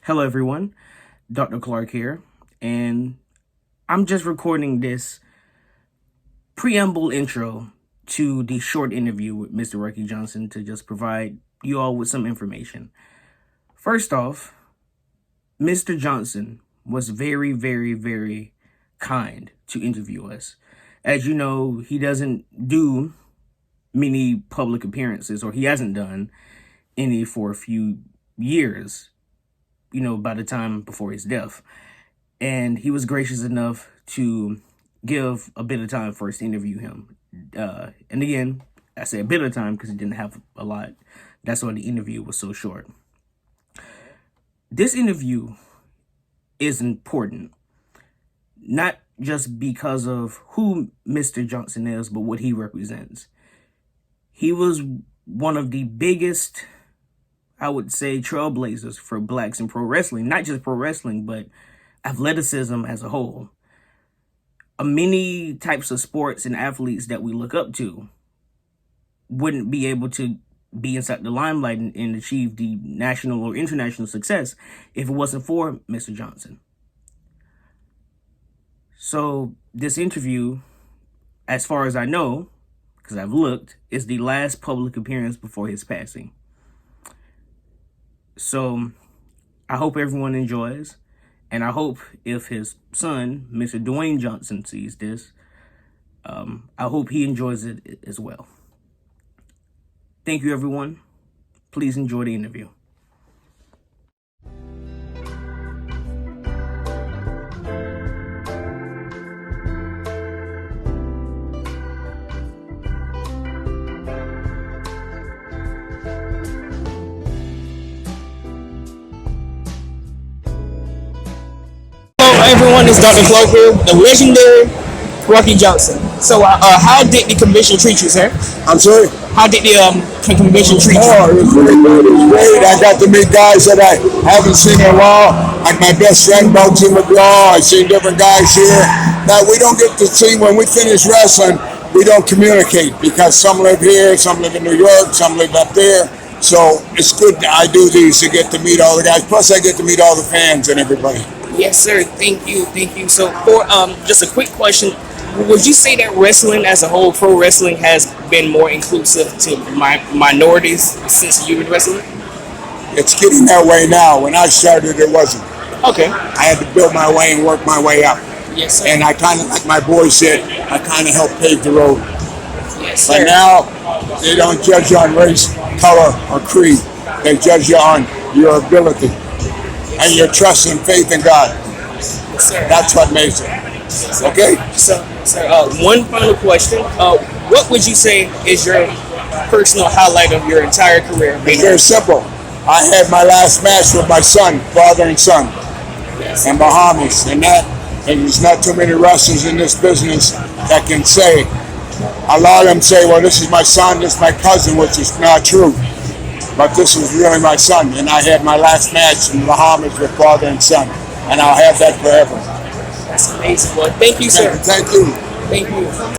Hello everyone, Dr. Clark here, and I'm just recording this preamble intro to the short interview with Mr. Rocky Johnson to just provide you all with some information. First off, Mr. Johnson was very, very, very kind to interview us. As you know, he doesn't do many public appearances, or he hasn't done any for a few years, by the time before his death. And he was gracious enough to give a bit of time for us to interview him. And again, I say a bit of time because he didn't have a lot. That's why the interview was so short. This interview is important, not just because of who Mr. Johnson is, but what he represents. He was one of the biggest, I would say, trailblazers for blacks in pro wrestling. Not just pro wrestling, but athleticism as a whole. Many types of sports and athletes that we look up to wouldn't be able to be inside the limelight and achieve the national or international success if it wasn't for Mr. Johnson. So this interview, as far as I know, because I've looked, is the last public appearance before his passing. So I hope everyone enjoys, and I hope if his son, Mr. Dwayne Johnson, sees this, I hope he enjoys it as well. Thank you, everyone. Please enjoy the interview. Everyone, is Dr. Clark here, the legendary Rocky Johnson. So, how did the convention treat you, sir? I'm sorry? How did the convention treat you? Oh, it was great, man. It was great. I got to meet guys that I haven't seen in a while. Like my best friend, Bugsy McGraw. I've seen different guys here that we don't get to see when we finish wrestling. We don't communicate because some live here, some live in New York, some live up there. So it's good that I do these to get to meet all the guys. Plus, I get to meet all the fans and everybody. Yes, sir. Thank you. So, for just a quick question, would you say that wrestling as a whole, pro wrestling, has been more inclusive to minorities since you've been wrestling? It's getting that way now. When I started, it wasn't. Okay. I had to build my way and work my way up. Yes, sir. And I kind of, like my boy said, I kind of helped pave the road. Yes, sir. But now, they don't judge you on race, color, or creed. They judge you on your ability and your trust and faith in God. Yes, sir. That's what makes it. Okay? So, one final question. What would you say is your personal highlight of your entire career? It's very simple. I had my last match with my son, father and son, in Bahamas. And there's not too many wrestlers in this business that can say, a lot of them say, well, this is my son, this is my cousin, which is not true. But this was really my son, and I had my last match in the Bahamas with father and son, and I'll have that forever. That's amazing. Well, thank you, sir. Thank you. Thank you.